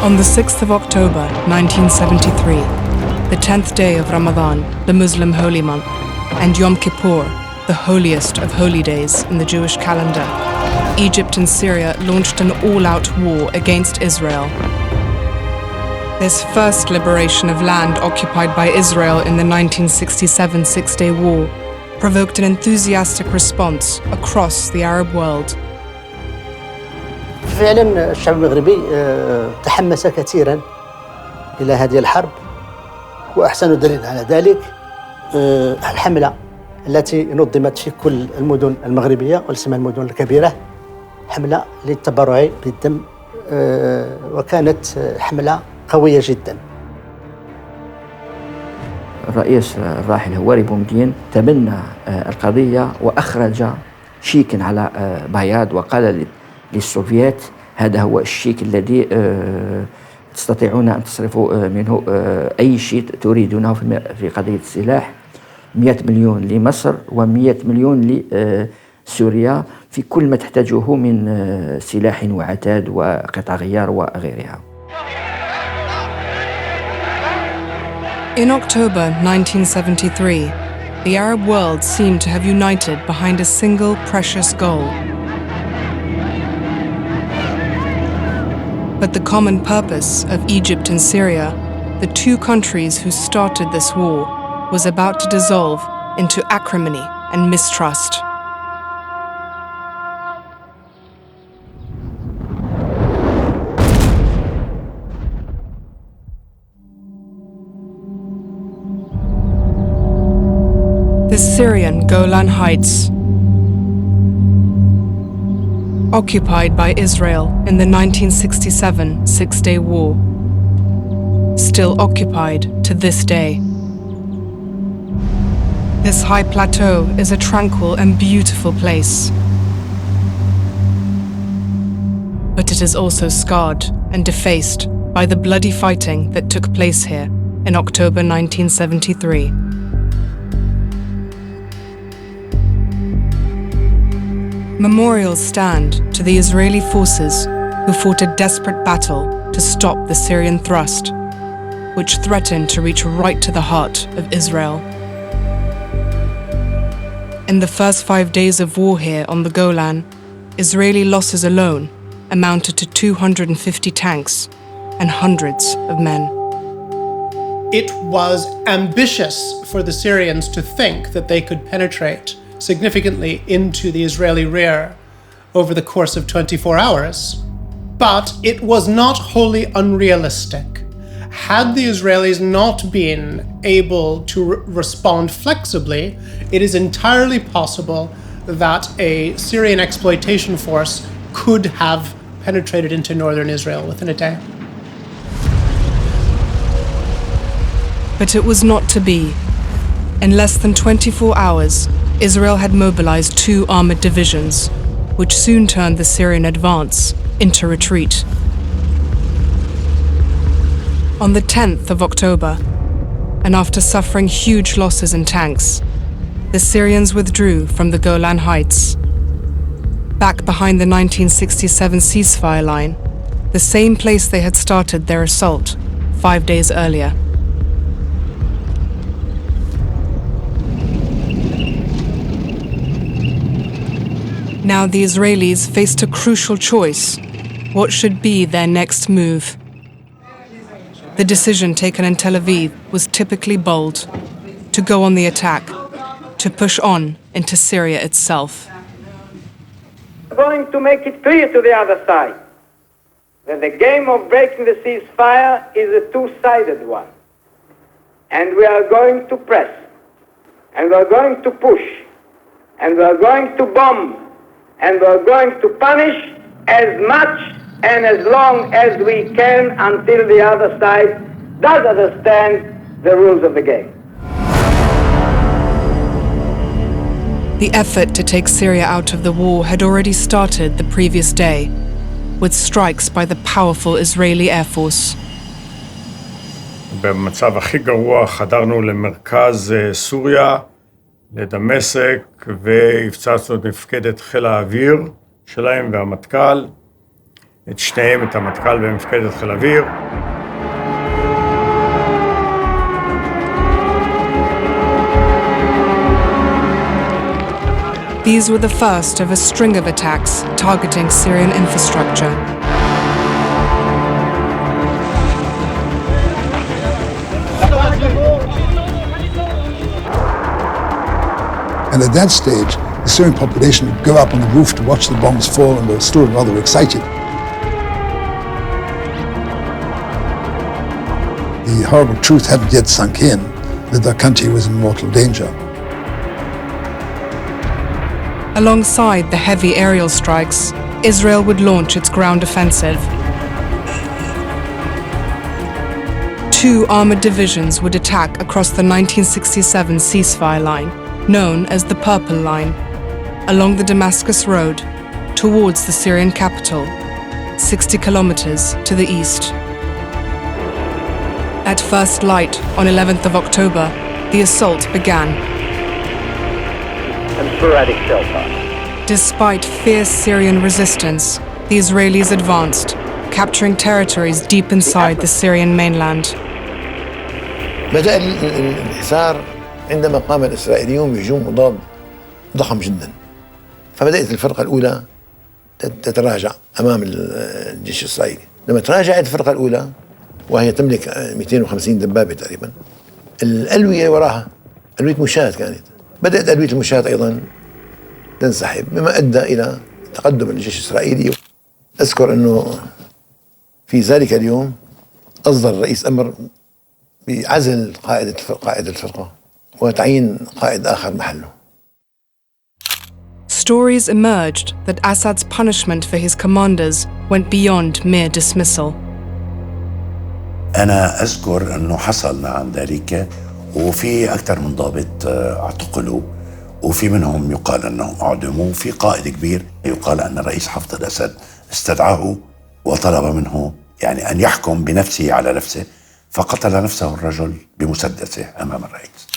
On the 6th of October, 1973, the 10th day of Ramadan, the Muslim holy month, and Yom Kippur, the holiest of holy days in the Jewish calendar, Egypt and Syria launched an all-out war against Israel. This first liberation of land occupied by Israel in the 1967 Six-Day War provoked an enthusiastic response across the Arab world. فعلا الشعب المغربي تحمس كثيرا إلى هذه الحرب، وأحسن دليل على ذلك الحملة التي نظمت في كل المدن المغربية والسمى المدن الكبيرة، حملة للتبرع بالدم، وكانت حملة قوية جدا. الرئيس الراحل هواري بومدين تبنى القضية وأخرج شيكا على بياض وقال للسوفيات هذا هو الشيك الذي تستطيعون أن تصرفوا منه أي شيء تريدونه في قضية السلاح، 100 مليون لمصر و100 مليون لسوريا في كل ما تحتاجه من سلاح وعتاد وقطع غيار وغيرها. In October 1973, the Arab world seemed to have united behind a single precious goal. But the common purpose of Egypt and Syria, the two countries who started this war, was about to dissolve into acrimony and mistrust. The Syrian Golan Heights, occupied by Israel in the 1967 Six-Day War, still occupied to this day. This high plateau is a tranquil and beautiful place, but it is also scarred and defaced by the bloody fighting that took place here in October 1973. Memorials stand to the Israeli forces who fought a desperate battle to stop the Syrian thrust, which threatened to reach right to the heart of Israel. In the first 5 days of war here on the Golan, Israeli losses alone amounted to 250 tanks and hundreds of men. It was ambitious for the Syrians to think that they could penetrate significantly into the Israeli rear over the course of 24 hours. But it was not wholly unrealistic. Had the Israelis not been able to respond flexibly, it is entirely possible that a Syrian exploitation force could have penetrated into northern Israel within a day. But it was not to be. In less than 24 hours, Israel had mobilized 2 armored divisions, which soon turned the Syrian advance into retreat. On the 10th of October, and after suffering huge losses in tanks, the Syrians withdrew from the Golan Heights. Back behind the 1967 ceasefire line, the same place they had started their assault 5 days earlier. Now the Israelis faced a crucial choice. What should be their next move? The decision taken in Tel Aviv was typically bold: to go on the attack, to push on into Syria itself. We're going to make it clear to the other side that the game of breaking the ceasefire is a two-sided one. And we are going to press, and we are going to push, and we are going to bomb, and we are going to punish as much and as long as we can until the other side does understand the rules of the game. The effort to take Syria out of the war had already started the previous day, with strikes by the powerful Israeli Air Force. במצב הכי גרוע חדרנו למרכז סוריה, לדמשק, והפצצנו את מפקדת חיל האוויר שלהם והמטכ"ל. את שניהם, את המטכ"ל ומפקדת חיל אוויר. These were the first of a string of attacks targeting Syrian infrastructure. And at that stage, the Syrian population would go up on the roof to watch the bombs fall and were still rather excited. The horrible truth hadn't yet sunk in that their country was in mortal danger. Alongside the heavy aerial strikes, Israel would launch its ground offensive. 2 armored divisions would attack across the 1967 ceasefire line, known as the Purple Line, along the Damascus Road, towards the Syrian capital, 60 kilometers to the east. At first light on 11th of October, the assault began. And sporadic shell fire. Despite fierce Syrian resistance, the Israelis advanced, capturing territories deep inside the Syrian mainland. بدأ الانحسار عندما قام الإسرائيليون بهجوم مضاد ضخم جدا، فبدأت الفرقة الأولى تتراجع أمام الجيش الإسرائيلي. لما تراجعت الفرقة الأولى وهي تملك 250 دبابة تقريبا، الألوية وراها ألوية مشاة كانت، بدأت ألوية المشاة أيضا تنسحب، مما أدى إلى تقدم الجيش الإسرائيلي. أذكر أنه في ذلك اليوم أصدر الرئيس أمر بعزل قائد الفرقة وتعيين قائد آخر محله. Stories emerged that Assad's punishment for his commanders went beyond mere dismissal. أنا أذكر أنه حصل نعم ذلك، وفي أكثر من ضابط اعتقلوا، وفي منهم يقال أنهم أعدموا، وفي قائد كبير يقال أن الرئيس حافظ الأسد استدعاه وطلب منه يعني أن يحكم بنفسه على نفسه، فقتل نفسه الرجل بمسدسه أمام الرئيس.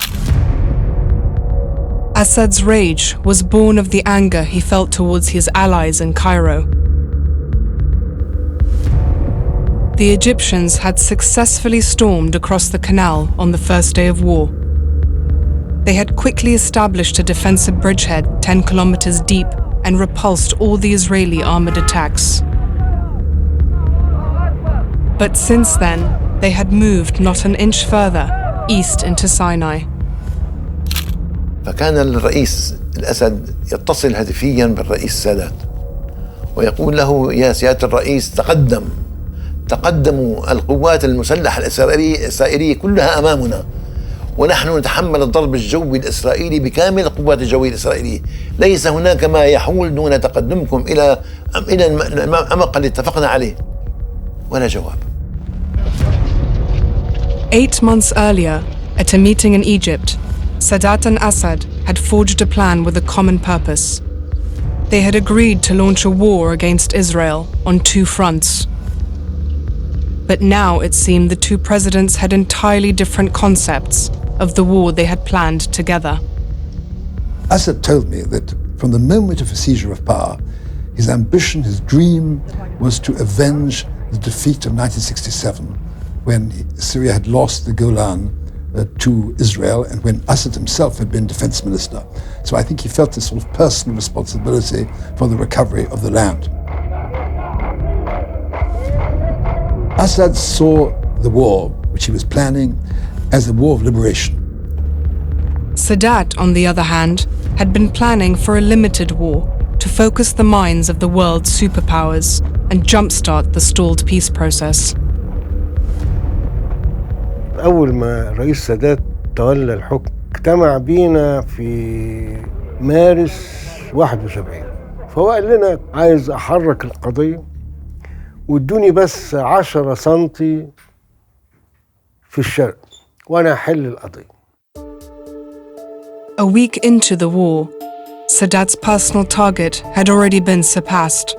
Assad's rage was born of the anger he felt towards his allies in Cairo. The Egyptians had successfully stormed across the canal on the first day of war. They had quickly established a defensive bridgehead 10 kilometers deep and repulsed all the Israeli armored attacks. But since then, they had moved not an inch further, east into Sinai. فكان الرئيس الأسد يتصل هاتفيا بالرئيس السادات ويقول له: يا سيادة الرئيس، تقدموا القوات المسلحة الإسرائيلية كلها أمامنا، ونحن نتحمل الضرب الجوي الإسرائيلي بكامل القوات الجوية الإسرائيلية، ليس هناك ما يحول دون تقدمكم إلى الأمق اللي اتفقنا عليه. ولا جواب. 8 months earlier, at a meeting in Egypt, Sadat and Assad had forged a plan with a common purpose. They had agreed to launch a war against Israel on 2 fronts. But now it seemed the 2 presidents had entirely different concepts of the war they had planned together. Assad told me that from the moment of his seizure of power, his ambition, his dream, was to avenge the defeat of 1967, when Syria had lost the Golan to Israel, and when Assad himself had been defense minister. So I think he felt this sort of personal responsibility for the recovery of the land. Assad saw the war, which he was planning, as a war of liberation. Sadat, on the other hand, had been planning for a limited war to focus the minds of the world's superpowers and jumpstart the stalled peace process. أول ما الرئيس السادات تولى الحكم اجتمع بينا في مارس 71، فهو قال لنا: عايز أحرك القضية وادوني بس 10 سنتي في الشرق وأنا أحل القضية. A week into the war, Sadat's personal target had already been surpassed.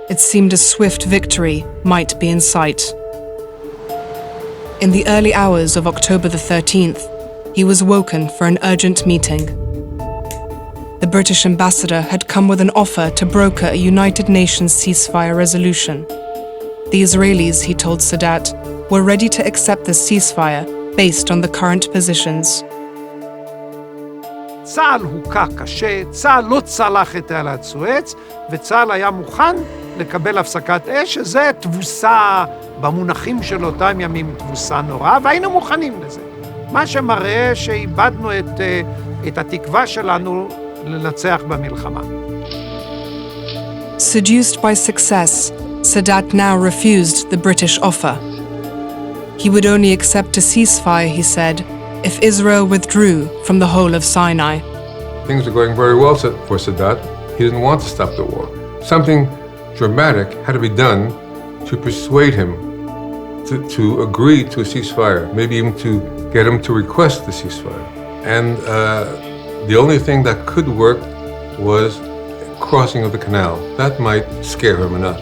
It seemed a swift victory might be in sight. In the early hours of October the 13th, he was woken for an urgent meeting. The British ambassador had come with an offer to broker a United Nations ceasefire resolution. The Israelis, he told Sadat, were ready to accept the ceasefire based on the current positions. צה"ל הוכה קשה, צה"ל לא צלח את תעלת סואץ, וצה"ל היה מוכן לקבל הפסקת אש, שזה תבוסה במונחים של אותם ימים, תבוסה נוראה, והיינו מוכנים לזה. מה שמראה שאיבדנו את התקווה שלנו לנצח במלחמה. Seduced by success, Sadat now refused the British offer. He would only accept a ceasefire, he said, if Israel withdrew from the whole of Sinai. Things are going very well for Sadat. He didn't want to stop the war. Something dramatic had to be done to persuade him to agree to a ceasefire, maybe even to get him to request the ceasefire. And the only thing that could work was crossing of the canal. That might scare him enough.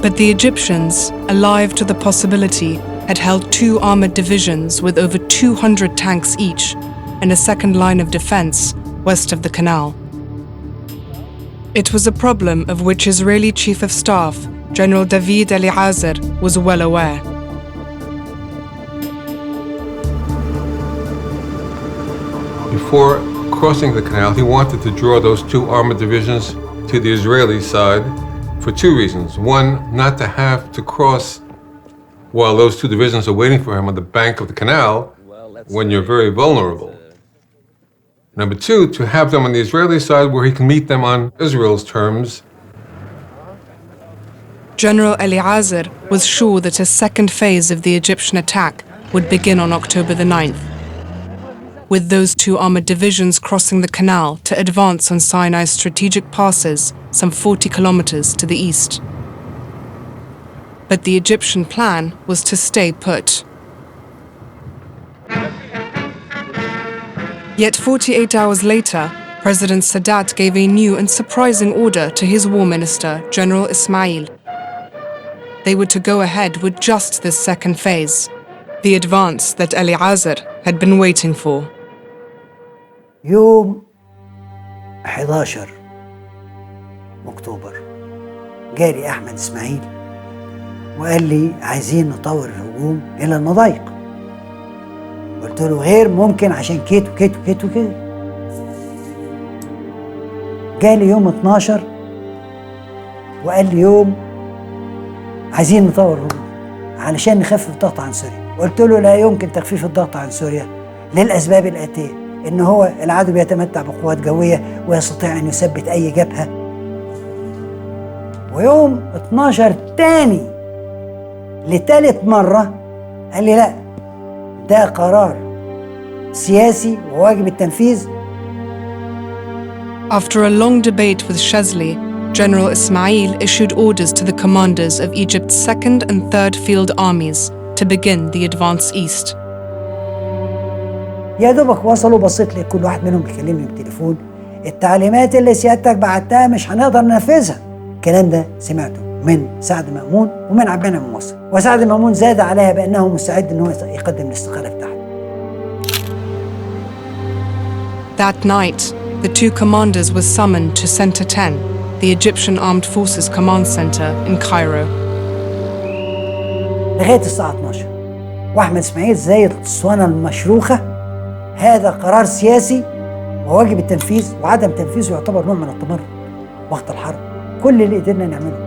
But the Egyptians, alive to the possibility, had held 2 armored divisions with over 200 tanks each and a second line of defense west of the canal. It was a problem of which Israeli Chief of Staff, General David Eliezer, was well aware. Before crossing the canal, he wanted to draw those 2 armored divisions to the Israeli side for 2 reasons. One, not to have to cross while those 2 divisions are waiting for him on the bank of the canal when you're very vulnerable. Number 2, to have them on the Israeli side where he can meet them on Israel's terms. General Eliezer was sure that a second phase of the Egyptian attack would begin on October the 9th, with those 2 armored divisions crossing the canal to advance on Sinai's strategic passes some 40 kilometers to the east. But the Egyptian plan was to stay put. Yet 48 hours later, President Sadat gave a new and surprising order to his war minister, General Ismail. They were to go ahead with just this second phase, the advance that Eliezer had been waiting for. يوم 11 أكتوبر جالي أحمد إسماعيل وقال لي عايزين نطور الهجوم إلى المضايق. قلت له غير ممكن عشان كيت وكيت وكيت وكده. جالي يوم 12 وقال لي يوم عايزين نطور الهجوم علشان نخفف الضغط عن سوريا. قلت له لا يمكن تخفيف الضغط عن سوريا للأسباب الآتية: إن هو العدو بيتمتع بقوات جوية ويستطيع أن يثبت أي جبهة. ويوم 12 تاني لثالث مرة قال لي لا، ده قرار سياسي وواجب التنفيذ. After a long debate with Shazli, General Ismail issued orders to the commanders of Egypt's 2nd and 3rd Field Armies to begin the advance east. يا دوبك وصلوا، بصيت لي كل واحد منهم بيكلمني بالتليفون: التعليمات اللي سيادتك بعتها مش هنقدر ننفذها. الكلام ده سمعته من سعد مأمون ومن عبد المنعم مصر، وسعد مأمون زاد عليها بأنه مستعد إنه يقدم الاستقالة بتاعته. That night, the 2 commanders were summoned to Center 10, the Egyptian Armed Forces Command Center in Cairo. لغاية الساعة 12 وأحمد إسماعيل زي الأسطوانة المشروخة: هذا قرار سياسي وواجب التنفيذ، وعدم تنفيذه يعتبر نوع من التمرد وقت الحرب. كل اللي قدرنا نعمله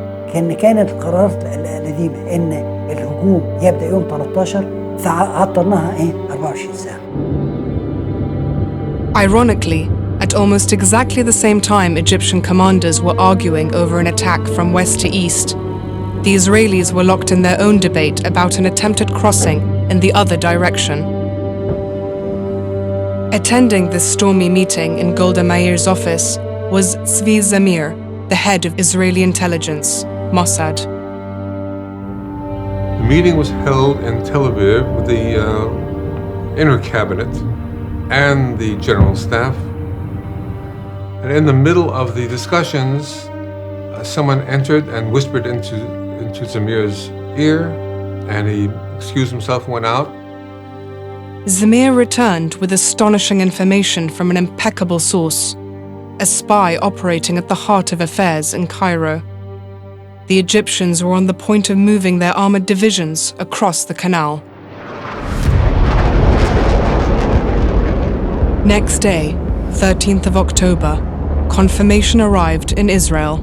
كانت القرارات القديمة إن الهجوم يبدأ يوم 13، فعطلناها 24 ساعة. Ironically, at almost exactly the same time Egyptian commanders were arguing over an attack from west to east, the Israelis were locked in their own debate about an attempted crossing in the other direction. Attending this stormy meeting in Golda Meir's office was Zvi Zamir, the head of Israeli intelligence, Mossad. The meeting was held in Tel Aviv with the inner cabinet and the general staff. And in the middle of the discussions, someone entered and whispered into Zamir's ear, and he excused himself and went out. Zamir returned with astonishing information from an impeccable source, a spy operating at the heart of affairs in Cairo. the Egyptians were on the point of moving their armored divisions across the canal. Next day, 13th of October, confirmation arrived in Israel.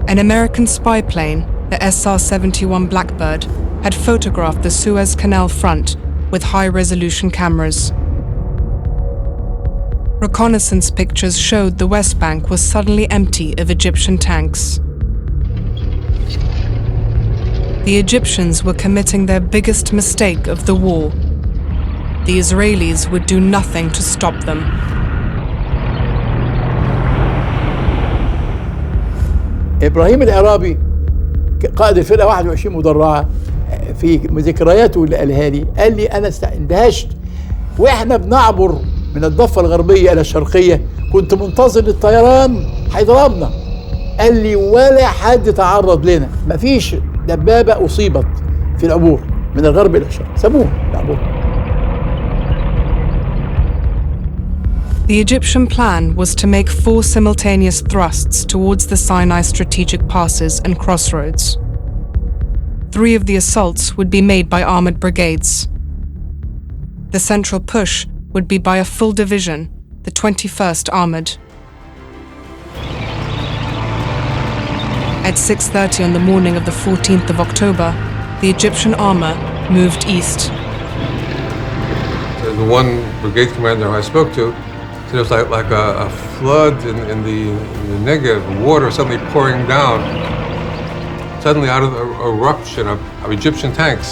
An American spy plane, the SR-71 Blackbird, had photographed the Suez Canal front with high-resolution cameras. Reconnaissance pictures showed the West Bank was suddenly empty of Egyptian tanks. The Egyptians were committing their biggest mistake of the war. The Israelis would do nothing to stop them. إبراهيم العرابي قائد الفرقة 21 مدرعة في ذكرياته اللي قالها لي قال لي أنا اندهشت وإحنا بنعبر من الضفة الغربية إلى الشرقية كنت منتظر الطيران هيضربنا. قال لي ولا حد تعرض لنا، مفيش دبابة أصيبت في العبور من الغرب إلى الشرق، سابوه العبور. The Egyptian plan was to make 4 simultaneous thrusts towards the Sinai strategic passes and crossroads. 3 of the assaults would be made by armored brigades. The central push would be by a full division, the 21st Armored. At 6:30 on the morning of the 14th of October, the Egyptian armor moved east. The one brigade commander I spoke to said it was like a flood in the Negev, water suddenly pouring down, suddenly out of the eruption of Egyptian tanks.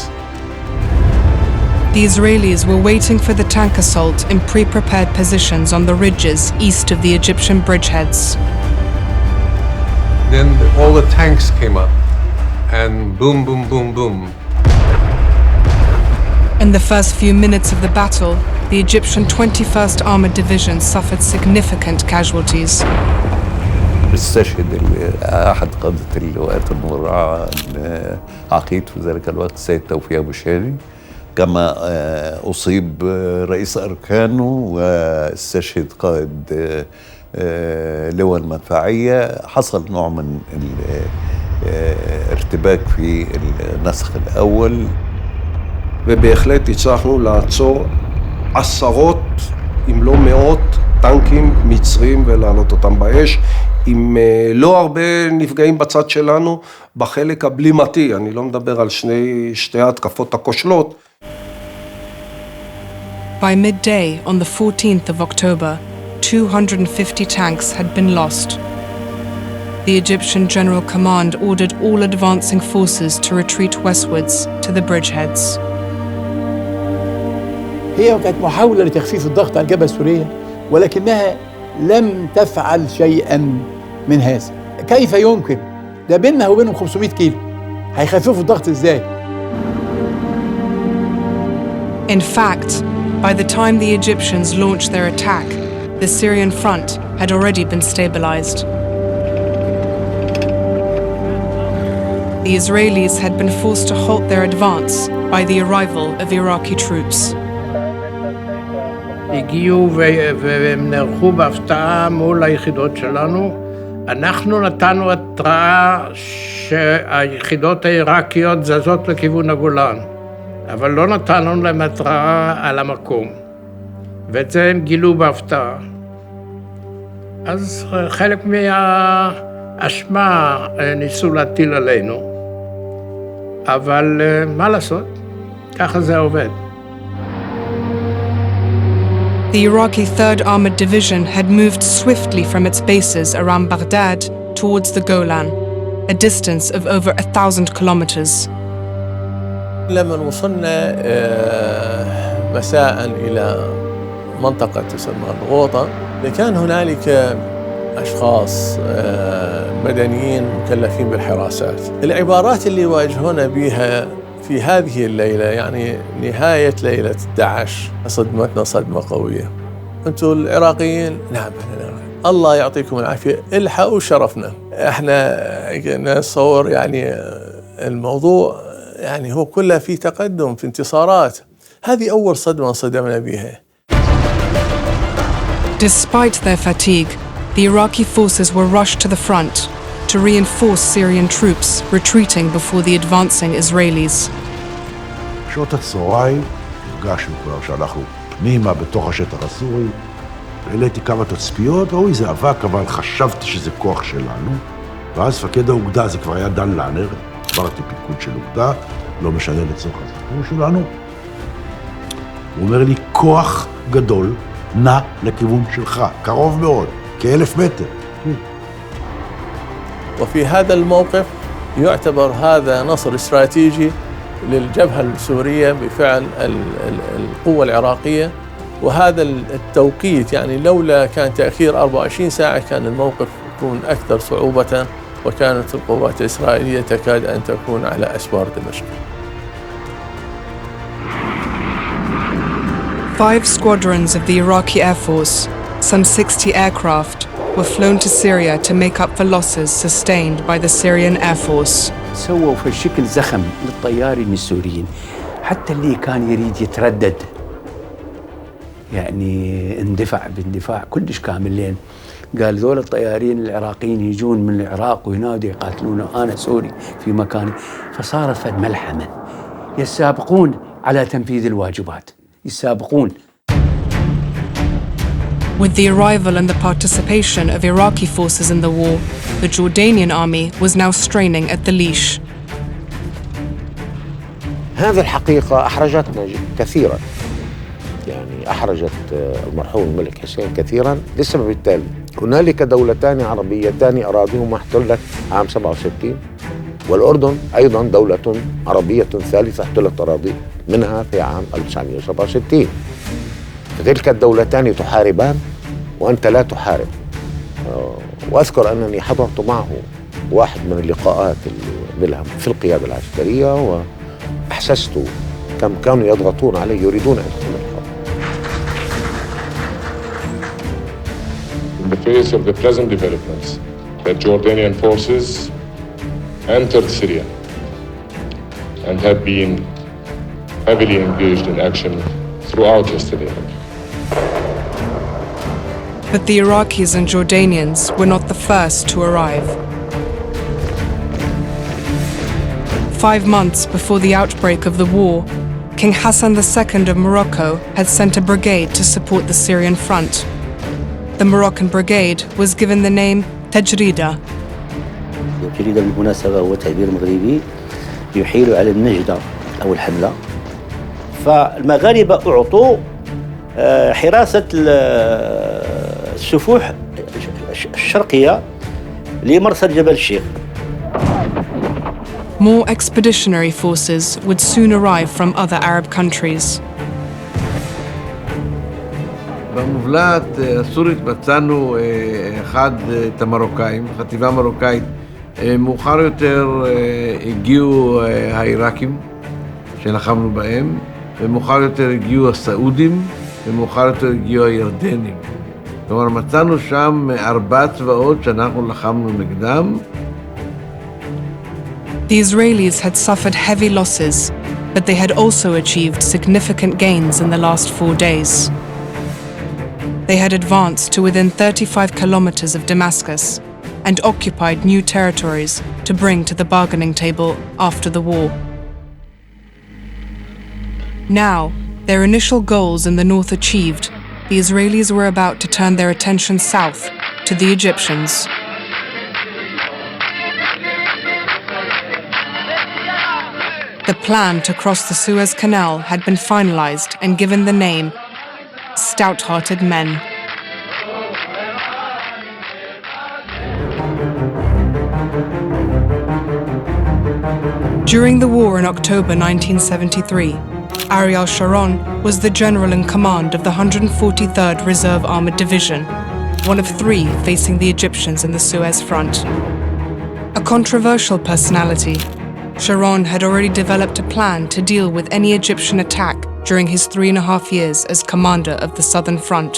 The Israelis were waiting for the tank assault in pre-prepared positions on the ridges east of the Egyptian bridgeheads. Then all the tanks came up, and boom, boom, boom, boom. In the first few minutes of the battle, the Egyptian 21st Armored Division suffered significant casualties. استشهد أحد قادة اللواءات المدرعة عقيد في ذلك الوقت السيد توفيق أبو شادي، كما أصيب رئيس أركانه واستشهد قائد لواء المدفعية. حصل نوع من الارتباك في النسخ الأول. ובהחלט הצלחנו לעצור עשרות, אם לא מאות, טנקים מצרים ולהעלות אותם באש, עם לא הרבה נפגעים בצד שלנו, בחלק הבלימתי, אני לא מדבר על שתי ההתקפות הכושלות. By midday on the 14th of October, 250 tanks had been lost. The Egyptian General Command ordered all advancing forces to retreat westwards to the bridgeheads. هي كانت محاولة لتخفيف الضغط على الجبهة السورية ولكنها لم تفعل شيئا من هذا. كيف يمكن؟ ده بيننا وبينهم 500 كيلو. هيخففوا الضغط ازاي؟ In fact, by the time the Egyptians launched their attack, the Syrian front had already been stabilized. The Israelis had been forced to halt their advance by the arrival of Iraqi troops. הגיעו והם נערכו בהפתעה מול היחידות שלנו. אנחנו נתנו התראה שהיחידות העיראקיות זזות לכיוון הגולן, אבל לא נתנו להם התראה על המקום, ואת זה הם גילו בהפתעה. אז חלק מהאשמה ניסו להטיל עלינו, אבל מה לעשות? ככה זה עובד. The Iraqi 3rd Armored Division had moved swiftly from its bases around Baghdad towards the Golan, a distance of over 1,000 kilometers. لما وصلنا مساء إلى منطقة تسمى الغوطة، كان هنالك أشخاص مدنيين مكلفين بالحراسات. العبارات اللي واجهونا بها في هذه الليلة، يعني نهاية ليلة 11، صدمتنا صدمة قوية. أنتم العراقيين؟ نعم الله يعطيكم العافية، الحقوا شرفنا. احنا نتصور يعني الموضوع يعني هو كله في تقدم، في انتصارات. هذه أول صدمة انصدمنا بها. Despite their fatigue, the Iraqi forces were rushed to the front, to reinforce Syrian troops retreating before the advancing Israelis. שעות הצהריים, הרגשנו כבר שאנחנו פנימה בתוך השטח הסורי, העליתי כמה תצפיות, ראו איזה אבק, אבל חשבתי שזה כוח שלנו, ואז מפקד האוגדה, זה כבר היה דן לנר, עברתי פיקוד של אוגדה, לא משנה לצורך הסיפור שלנו, הוא אומר לי, כוח גדול נע לכיוון שלך, קרוב מאוד, כ1,000 מטר. وفي هذا الموقف يعتبر هذا نصر استراتيجي للجبهة السورية بفعل القوة العراقية، وهذا التوقيت يعني لولا كان تأخير 24 ساعة كان الموقف يكون أكثر صعوبة، وكانت القوات الإسرائيلية تكاد أن تكون على أسوار دمشق. 5 squadrons of the Iraqi Air Force, some 60 aircraft, were flown to Syria to make up for losses sustained by the Syrian Air Force. سووا في شكل زخم للطيارين السوريين، حتى اللي كان يريد يتردد يعني اندفع باندفاع كلش كاملين. قال ذول الطيارين العراقيين يجون من العراق وينادوا يقاتلون أنا سوري في مكاني، فصارت فد ملحمة، يسابقون على تنفيذ الواجبات، يسابقون. With the arrival and the participation of Iraqi forces in the war, the Jordanian army was now straining at the leash. هذه الحقيقة أحرجتنا كثيرا، يعني أحرجت المرحوم الملك حسين كثيرا للسبب التالي: هنالك دولتان عربيتان أراضيهما احتلت عام 67، والأردن أيضا دولة عربية ثالثة احتلت أراضي منها في عام 1967. فتلك الدولتان تحاربان وأنت لا تحارب. وأذكر أنني حضرت معه واحد من اللقاءات في القيادة العسكرية، وأحسست كم كانوا يضغطون عليه يريدون أن يكون الحرب. In the face of the present developments, the Jordanian forces entered Syria and have been heavily engaged in action throughout yesterday. But the Iraqis and Jordanians were not the first to arrive. 5 months before the outbreak of the war, King Hassan II of Morocco had sent a brigade to support the Syrian front. The Moroccan brigade was given the name تجريدة. تجريدة بالمناسبة هو تعبير مغربي يحيل على النجدة أو الحملة. فالمغاربة أعطوا حراسة السفوح الشرقية لمرصد جبل الشيخ. More expeditionary forces would soon arrive from other Arab countries. במובלעת הסורית מצאנו את המרוקאים, חטיבה מרוקאית. מאוחר יותר הגיעו העיראקים שלחמנו בהם, ומאוחר יותר הגיעו הסעודים, ומאוחר יותר הגיעו הירדנים. כלומר, מצאנו שם 4 צבאות שאנחנו לחמנו נגדם. The Israelis had suffered heavy losses, but they had also achieved significant gains in the last 4 days. They had advanced to within 35 kilometers of Damascus and occupied new territories to bring to the bargaining table after the war. Now, their initial goals in the north achieved, the Israelis were about to turn their attention south to the Egyptians. The plan to cross the Suez Canal had been finalized and given the name Stout-Hearted Men. During the war in October 1973, Ariel Sharon was the general in command of the 143rd Reserve Armored Division, one of 3 facing the Egyptians in the Suez front. A controversial personality, Sharon had already developed a plan to deal with any Egyptian attack during his 3.5 years as commander of the Southern Front,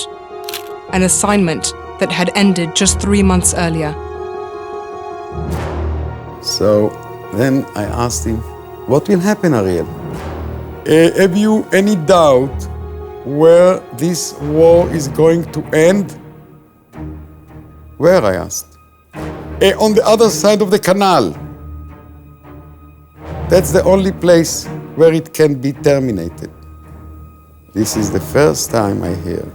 an assignment that had ended just 3 months earlier. So then I asked him, what will happen, Ariel? Have you any doubt where this war is going to end? Where, I asked. on the other side of the canal. That's the only place where it can be terminated. This is the first time I hear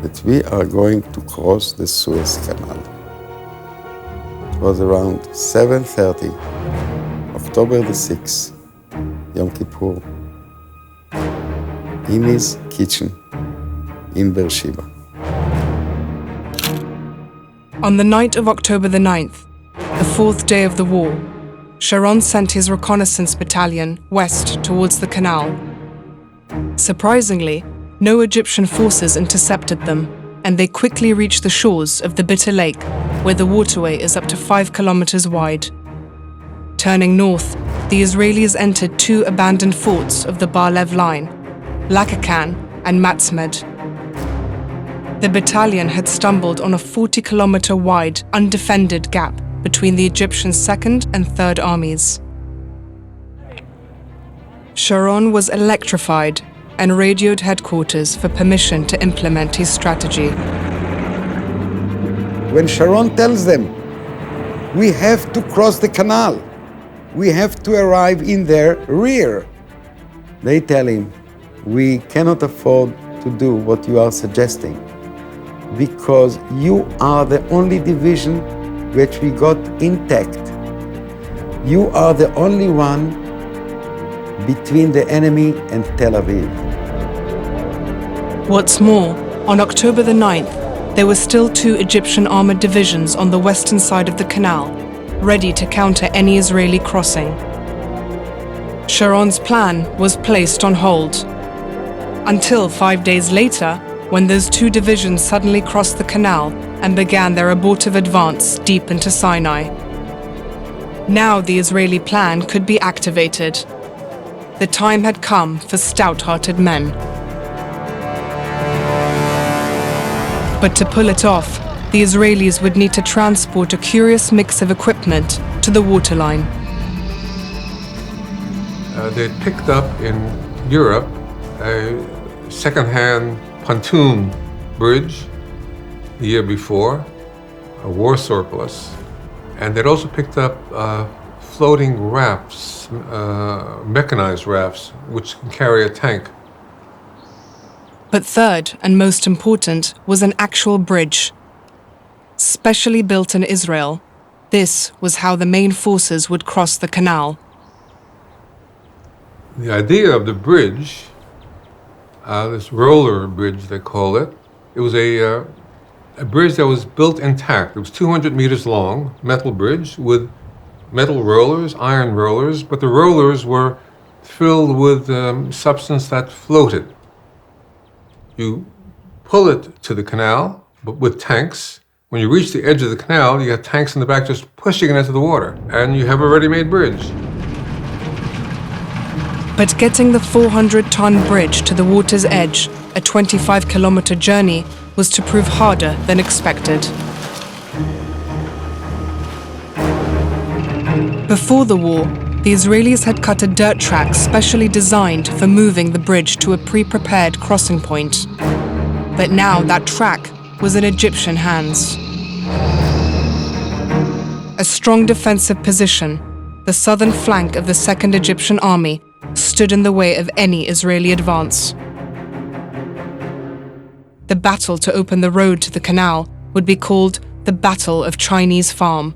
that we are going to cross the Suez Canal. It was around 7:30, October the 6th, Yom Kippur, in his kitchen in Beersheba. On the night of October the 9th, the fourth day of the war, Sharon sent his reconnaissance battalion west towards the canal. Surprisingly, no Egyptian forces intercepted them, and they quickly reached the shores of the Bitter Lake, where the waterway is up to 5 kilometers wide. Turning north, the Israelis entered 2 abandoned forts of the Bar-Lev line, Lakakan and Matzmed. The battalion had stumbled on a 40-kilometer-wide, undefended gap between the Egyptian 2nd and 3rd armies. Sharon was electrified and radioed headquarters for permission to implement his strategy. When Sharon tells them, we have to cross the canal, we have to arrive in their rear, they tell him, we cannot afford to do what you are suggesting, because you are the only division which we got intact. You are the only one between the enemy and Tel Aviv. What's more, on October the 9th, there were still 2 Egyptian armored divisions on the western side of the canal, ready to counter any Israeli crossing. Sharon's plan was placed on hold, until 5 days later, when those 2 divisions suddenly crossed the canal and began their abortive advance deep into Sinai. Now the Israeli plan could be activated. The time had come for stout-hearted men. But to pull it off, the Israelis would need to transport a curious mix of equipment to the waterline. They'd picked up in Europe a second-hand pontoon bridge the year before, a war surplus, and they'd also picked up floating rafts, mechanized rafts, which can carry a tank. But third, and most important, was an actual bridge. Specially built in Israel, this was how the main forces would cross the canal. The idea of the bridge, this roller bridge they call it, it was a bridge that was built intact. It was 200 meters long, metal bridge with metal rollers, iron rollers, but the rollers were filled with substance that floated. You pull it to the canal, but with tanks. When you reach the edge of the canal, you got tanks in the back just pushing it into the water, and you have a ready-made bridge. But getting the 400-ton bridge to the water's edge, a 25-kilometer journey, was to prove harder than expected. Before the war, the Israelis had cut a dirt track specially designed for moving the bridge to a pre-prepared crossing point. But now that track was in Egyptian hands. A strong defensive position, the southern flank of the 2nd Egyptian Army, stood in the way of any Israeli advance. The battle to open the road to the canal would be called the Battle of Chinese Farm.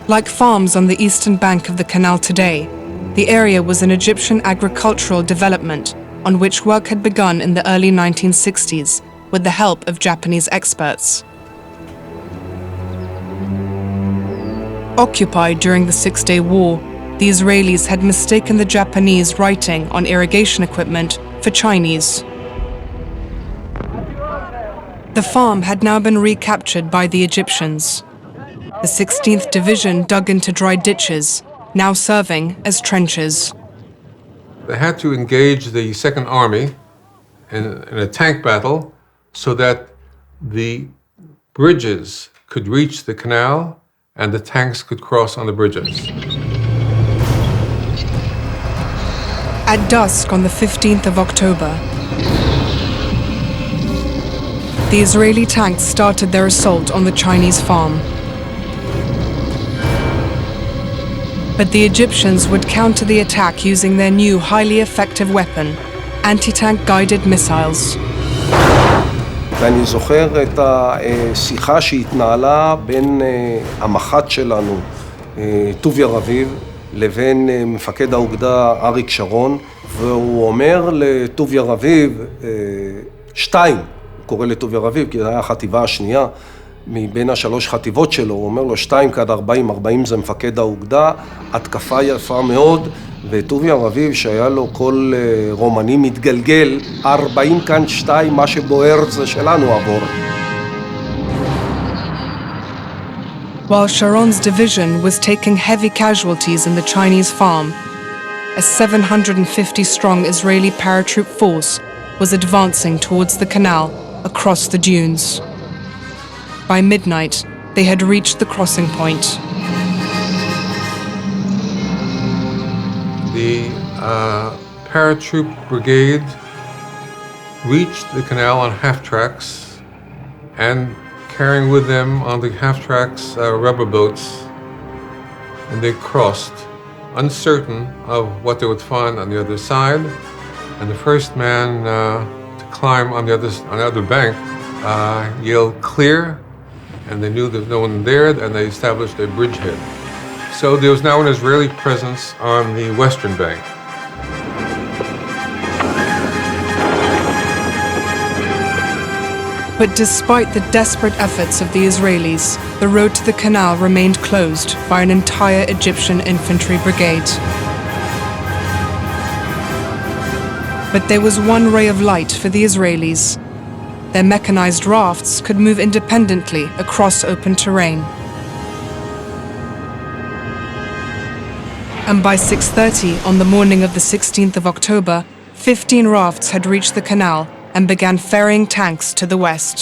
Like farms on the eastern bank of the canal today, the area was an Egyptian agricultural development on which work had begun in the early 1960s with the help of Japanese experts. Occupied during the Six-Day War, the Israelis had mistaken the Japanese writing on irrigation equipment for Chinese. The farm had now been recaptured by the Egyptians. The 16th Division dug into dry ditches, now serving as trenches. They had to engage the Second Army in a tank battle so that the bridges could reach the canal and the tanks could cross on the bridges. At dusk on the 15th of October, the Israeli tanks started their assault on the Chinese farm. But the Egyptians would counter the attack using their new highly effective weapon, anti-tank guided missiles. ואני זוכר את השיחה שהתנהלה בין המח"ט שלנו, טוביה רביב, לבין מפקד האוגדה אריק שרון, והוא אומר לטוביה רביב, 2, הוא קורא לטוביה רביב, כי זו הייתה החטיבה השנייה, מבין השלוש חטיבות שלו, הוא אומר לו 2 כד 40, 40 זה מפקד האוגדה, התקפה יפה מאוד, וטוביה רביב שהיה לו קול רומני מתגלגל, 40 כאן 2, מה שבוער זה שלנו עבור. While Sharon's division was taking heavy casualties in the Chinese farm, a 750-strong Israeli paratroop force was advancing towards the canal across the dunes. By midnight, they had reached the crossing point. The paratroop brigade reached the canal on half-tracks and carrying with them on the half-tracks rubber boats, and they crossed, uncertain of what they would find on the other side. And the first man to climb on the other bank yelled clear, and they knew there was no one there, and they established a bridgehead. So there was now an Israeli presence on the western bank. But despite the desperate efforts of the Israelis, the road to the canal remained closed by an entire Egyptian infantry brigade. But there was one ray of light for the Israelis. Their mechanized rafts could move independently across open terrain. And by 6:30 on the morning of the 16th of October, 15 rafts had reached the canal and began ferrying tanks to the west.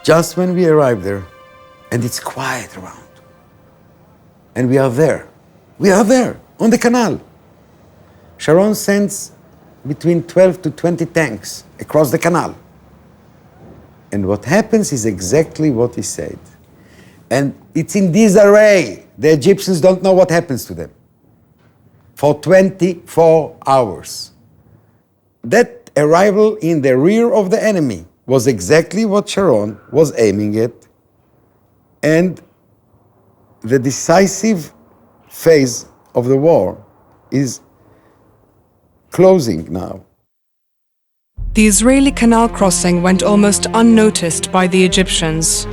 Just when we arrived there, and it's quiet around, and we are there, on the canal. Sharon sends between 12 to 20 tanks across the canal. And what happens is exactly what he said. And it's in disarray. The Egyptians don't know what happens to them. For 24 hours. That arrival in the rear of the enemy was exactly what Sharon was aiming at. And the decisive phase of the war is closing now. The Israeli canal crossing went almost unnoticed by the Egyptians.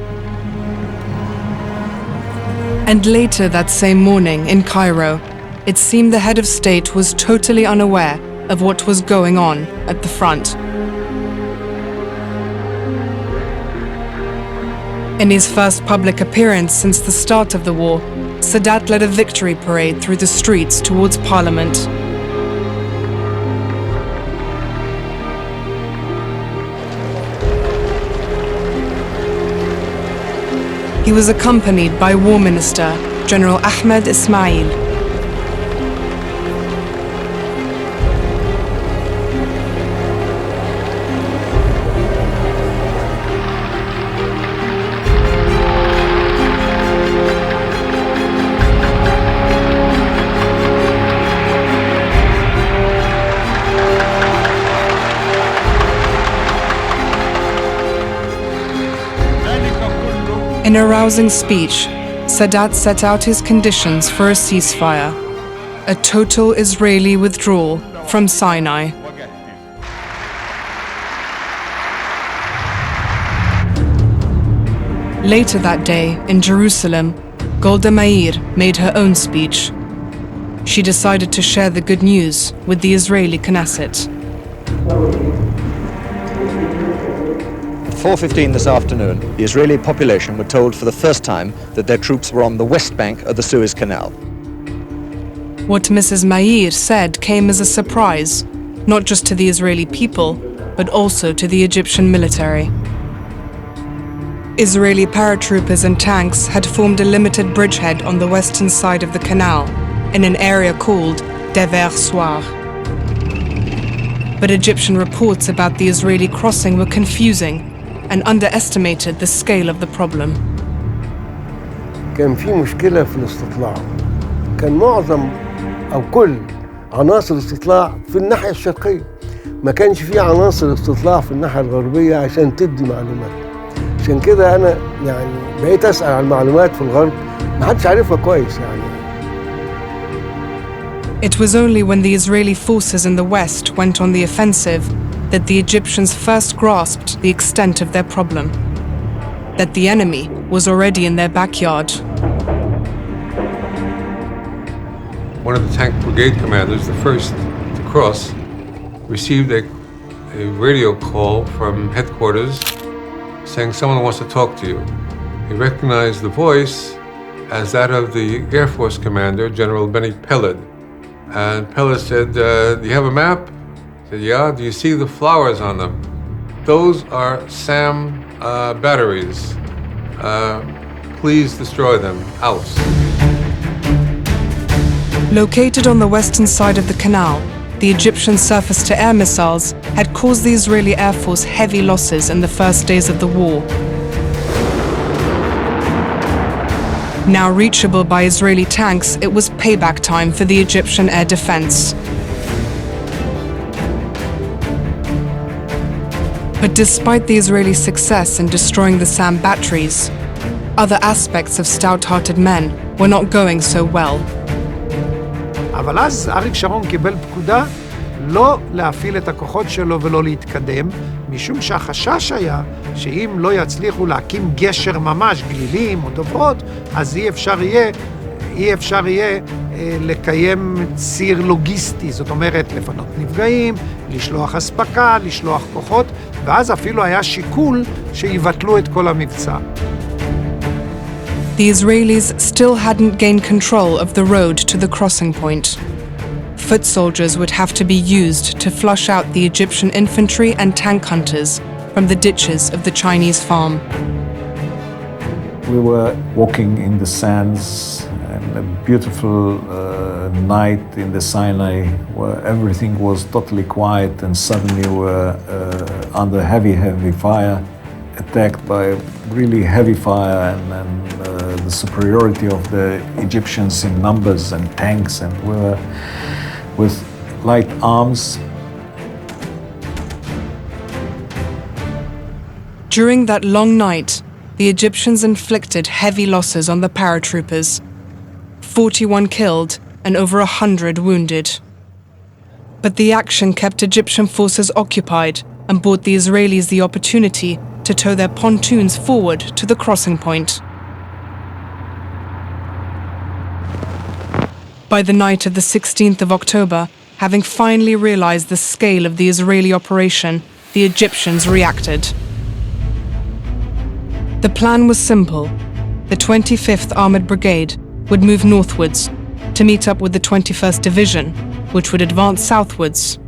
And later that same morning in Cairo, it seemed the head of state was totally unaware of what was going on at the front. In his first public appearance since the start of the war, Sadat led a victory parade through the streets towards Parliament. He was accompanied by War Minister General Ahmed Ismail. In a rousing speech, Sadat set out his conditions for a ceasefire, a total Israeli withdrawal from Sinai. Later that day, in Jerusalem, Golda Meir made her own speech. She decided to share the good news with the Israeli Knesset. At 4:15 this afternoon, the Israeli population were told for the first time that their troops were on the west bank of the Suez Canal. What Mrs. Meir said came as a surprise, not just to the Israeli people, but also to the Egyptian military. Israeli paratroopers and tanks had formed a limited bridgehead on the western side of the canal, in an area called Dever Soir. But Egyptian reports about the Israeli crossing were confusing and underestimated the scale of the problem. كان في مشكلة في الاستطلاع. كان معظم أو كل عناصر الاستطلاع في الناحية الشرقية. ما كانش في عناصر استطلاع في الناحية الغربية عشان تدي معلومات. عشان كده أنا يعني بقيت أسأل عن المعلومات في الغرب ما حدش عارفها كويس يعني. It was only when the Israeli forces in the west went on the offensive that the Egyptians first grasped the extent of their problem, that the enemy was already in their backyard. One of the tank brigade commanders, the first to cross, received a radio call from headquarters saying someone wants to talk to you. He recognized the voice as that of the Air Force commander, General Benny Peled. And Peled said, do you have a map? He said, yeah. Do you see the flowers on them? Those are SAM batteries. Please destroy them. Out. Located on the western side of the canal, the Egyptian surface-to-air missiles had caused the Israeli Air Force heavy losses in the first days of the war. Now reachable by Israeli tanks, it was payback time for the Egyptian air defense. But despite the Israeli success in destroying the SAM batteries, other aspects of stout-hearted men were not going so well. אבל אז אריק שרון קיבל פקודה לא להפעיל את הכוחות שלו ולא להתקדם, משום שהחשש היה שאם לא יצליחו להקים גשר ממש, גלילים או דוברות, אז אי אפשר יהיה לקיים ציר לוגיסטי, זאת אומרת לפנות נפגעים, לשלוח אספקה, לשלוח כוחות, ואז אפילו היה שיקול שיבטלו את כל המבצע. The Israelis still hadn't gained control of the road to the crossing point. Foot soldiers would have to be used to flush out the Egyptian infantry and tank hunters from the ditches of the Chinese farm. We were walking in the sands and a beautiful night in the Sinai where everything was totally quiet and suddenly we were under heavy fire, attacked by really heavy fire and the superiority of the Egyptians in numbers and tanks, and we were with light arms. During that long night, the Egyptians inflicted heavy losses on the paratroopers. 41 killed and over 100 wounded. But the action kept Egyptian forces occupied and brought the Israelis the opportunity to tow their pontoons forward to the crossing point. By the night of the 16th of October, having finally realized the scale of the Israeli operation, the Egyptians reacted. The plan was simple. The 25th Armored Brigade would move northwards to meet up with the 21st Division, which would advance southwards.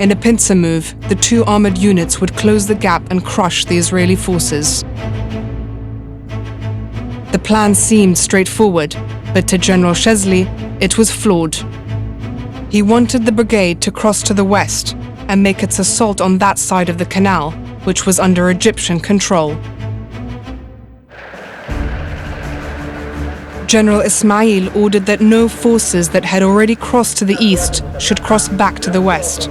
In a pincer move, the two armored units would close the gap and crush the Israeli forces. The plan seemed straightforward, but to General Shesley, it was flawed. He wanted the brigade to cross to the west and make its assault on that side of the canal, which was under Egyptian control. General Ismail ordered that no forces that had already crossed to the east should cross back to the west.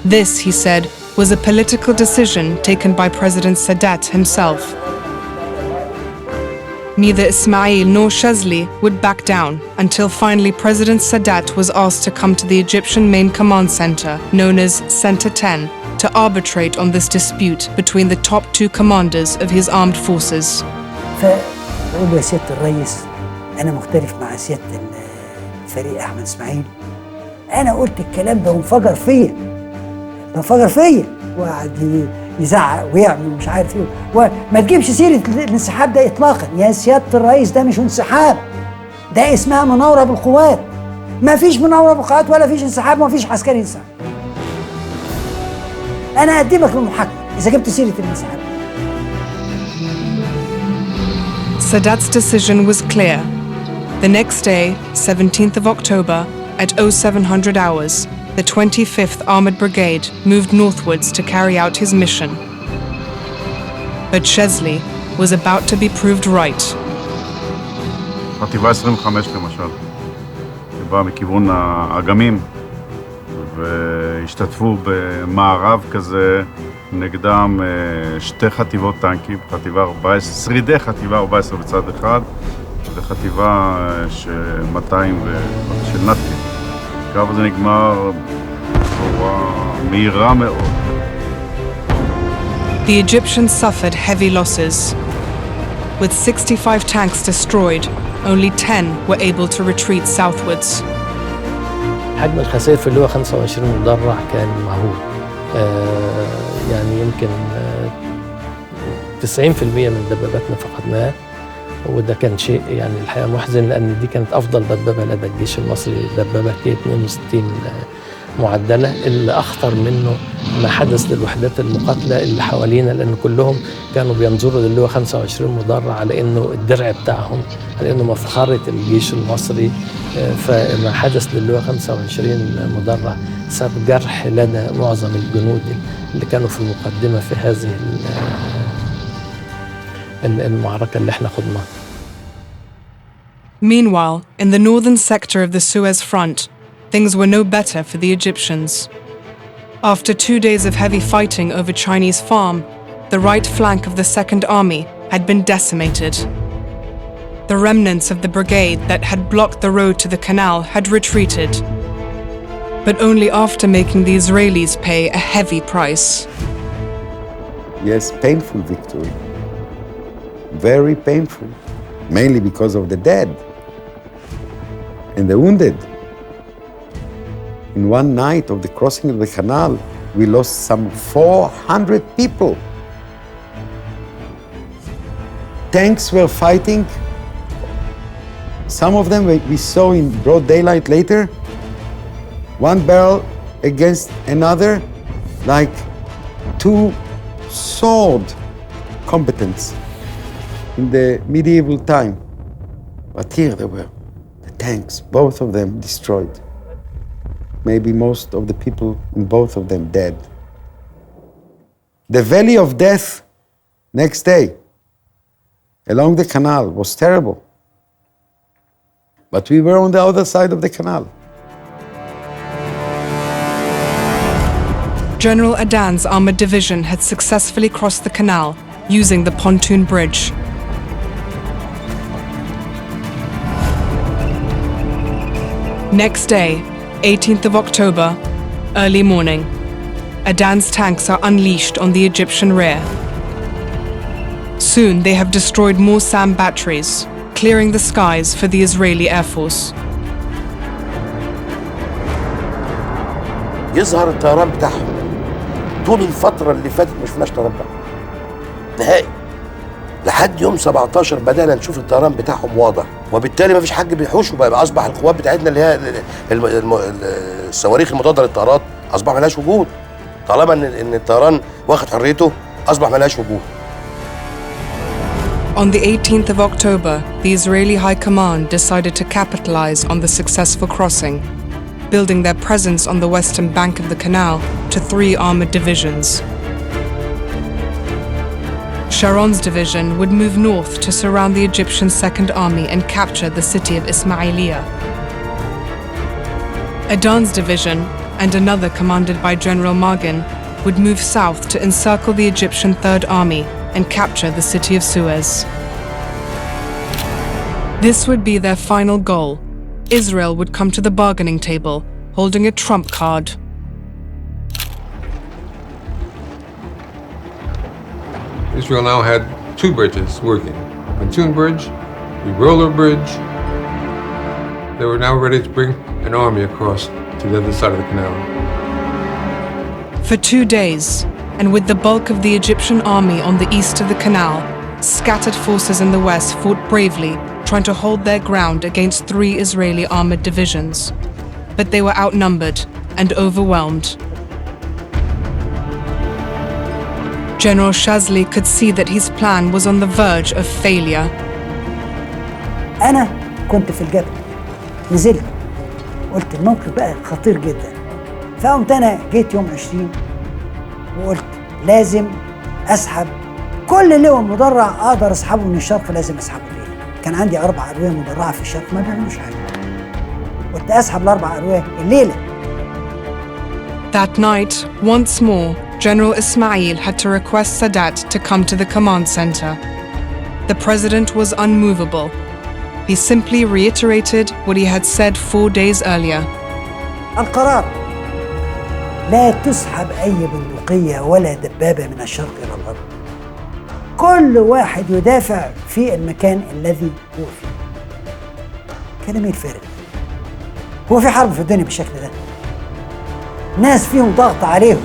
This, he said, was a political decision taken by President Sadat himself. Neither Ismail nor Shesley would back down until finally President Sadat was asked to come to the Egyptian main command center, known as Center 10, to arbitrate on this dispute between the top two commanders of his armed forces. فأقول له يا سيادة الرئيس أنا مختلف مع سيادة الفريق أحمد إسماعيل. أنا قلت الكلام ده وانفجر فيا وقعد يزعق ويعمل مش عارف ايه، وما تجيبش سيره الانسحاب ده اطلاقا يا سياده الرئيس. ده مش انسحاب، ده اسمها مناوره بالقوات. ما فيش مناوره بالقوات ولا فيش انسحاب، ما فيش عسكري ينسحب. انا اقدمك للمحاكمه اذا جبت سيره الانسحاب. Sadat's decision was clear. The next day, 17th of October, at 0700 hours, the 25th Armored Brigade moved northwards to carry out his mission. But Chesley was about to be proved right. חטיבה 25 למשל, שבאה מכיוון האגמים, והשתתפו במערב כזה נגדם שתי חטיבות טנקים, חטיבה 14, שרידי חטיבה 14 בצד אחד, וחטיבה 200 של נתקי. הקרב הזה נגמר בצורה מהירה מאוד. The Egyptians suffered heavy losses. With 65 tanks destroyed, only 10 were able to retreat southwards. حجم الخسائر في اللواء 25 مدرع كان مهول. يعني يمكن 90% من دباباتنا فقدناها، وده كان شيء يعني الحقيقة محزن، لأن دي كانت أفضل دبابة لدى الجيش المصري، دبابة كي 62 معدلة. اللي أخطر منه ما حدث للوحدات المقاتلة اللي حوالينا، لأن كلهم كانوا بينظروا للواء 25 مدرع على إنه الدرع بتاعهم، على إنه مفخرة الجيش المصري. فما حدث للواء 25 مدرع سبب جرح لدى معظم الجنود اللي كانوا في المقدمة في هذه المعركة اللي احنا خضناها. Meanwhile, in the northern sector of the Suez front, things were no better for the Egyptians. After 2 days of heavy fighting over Chinese farm, the right flank of the Second Army had been decimated. The remnants of the brigade that had blocked the road to the canal had retreated, but only after making the Israelis pay a heavy price. Yes, painful victory. Very painful, mainly because of the dead and the wounded. In one night of the crossing of the canal, we lost some 400 people. Tanks were fighting. Some of them we saw in broad daylight later, one barrel against another, like two sword combatants in the medieval time. But here they were, the tanks, both of them destroyed. Maybe most of the people in both of them dead. The valley of death next day along the canal was terrible. But we were on the other side of the canal. General Adan's armored division had successfully crossed the canal using the pontoon bridge. Next day, 18th of October, early morning, Adan's tanks are unleashed on the Egyptian rear. Soon they have destroyed more SAM batteries, clearing the skies for the Israeli Air Force. يظهر الطيران بتاعهم طول الفترة اللي فاتت مش شفناش طيران نهائي. لحد يوم 17 بدأنا نشوف الطيران بتاعهم واضح، وبالتالي ما فيش حد بيحوش، وبقى أصبح القوات بتاعتنا اللي هي الصواريخ المضادة للطيارات أصبح ملهاش وجود. طالما إن الطيران واخد حريته أصبح ملهاش وجود. On the 18th of October, the Israeli High Command decided to capitalize on the successful crossing, building their presence on the western bank of the canal to 3 armored divisions. Sharon's division would move north to surround the Egyptian Second Army and capture the city of Ismailia. Adan's division, and another commanded by General Magin, would move south to encircle the Egyptian Third Army and capture the city of Suez. This would be their final goal. Israel would come to the bargaining table, holding a trump card. Israel now had 2 bridges working, a pontoon bridge, a roller bridge. They were now ready to bring an army across to the other side of the canal. For 2 days, and with the bulk of the Egyptian army on the east of the canal, scattered forces in the west fought bravely, trying to hold their ground against 3 Israeli armored divisions. But they were outnumbered and overwhelmed. General Shazli could see that his plan was on the verge of failure. أنا كنت في الجبل، نزلت قلت الموقف بقى خطير جدا. فقمت أنا جيت يوم 20 وقلت لازم أسحب كل لواء مدرع أقدر أسحبه من الشرق، لازم أسحبه الليلة. كان عندي 4 ألوية مدرعة في الشرق ما بيعملوش حاجة. قلت أسحب ال4 ألوية الليلة. That night, once more, General Ismail had to request Sadat to come to the command center. The president was unmovable. He simply reiterated what he had said 4 days earlier. القرار لا تسحب أي بندقية ولا دبابة من الشرق إلى الغرب. كل واحد يدافع في المكان الذي هو فيه. كلام الفارغ. هو في حرب في الدنيا بالشكل ده؟ ناس فيهم ضغط عليهم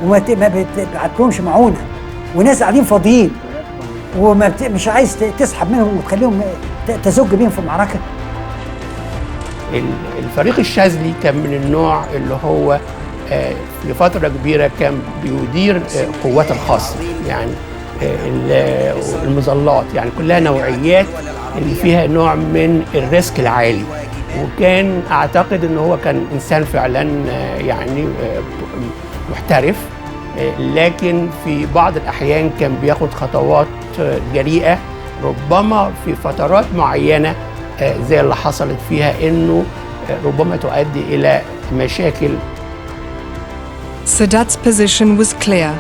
وما بتبعتلهمش معونة، وناس قاعدين فاضيين مش عايز تسحب منهم وتخليهم تزج بيهم في المعركة. الفريق الشاذلي كان من النوع اللي هو لفترة كبيرة كان بيدير قوات الخاصة، يعني المظلات، يعني كلها نوعيات اللي فيها نوع من الريسك العالي. وكان أعتقد إن هو كان إنسان فعلا يعني محترف، لكن في بعض الأحيان كان بياخد خطوات جريئة ربما في فترات معينة زي اللي حصلت فيها إنه ربما تؤدي إلى مشاكل. Sadat's position was clear.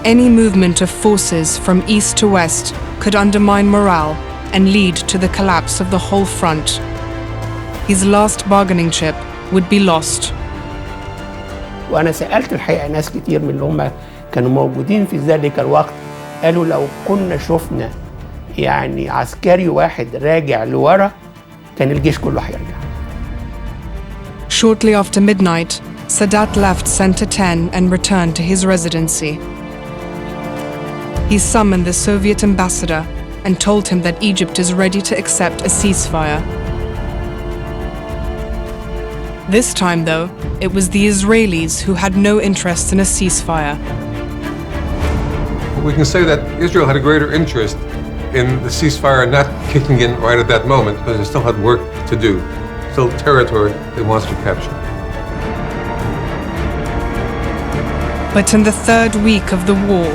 Any movement of forces from east to west could undermine morale and lead to the collapse of the whole front. His last bargaining chip would be lost. وأنا سألت الحقيقة ناس كتير من اللي هم كانوا موجودين في ذلك الوقت، قالوا لو كنا شفنا يعني عسكري واحد راجع لورا كان الجيش كله هيرجع. Shortly after midnight, Sadat left Center 10 and returned to his residency. He summoned the Soviet ambassador and told him that Egypt is ready to accept a ceasefire. This time, though, it was the Israelis who had no interest in a ceasefire. We can say that Israel had a greater interest in the ceasefire not kicking in right at that moment because it still had work to do, still territory it wants to capture. But in the third week of the war,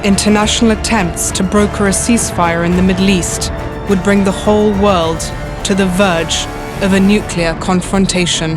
international attempts to broker a ceasefire in the Middle East would bring the whole world to the verge of a nuclear confrontation.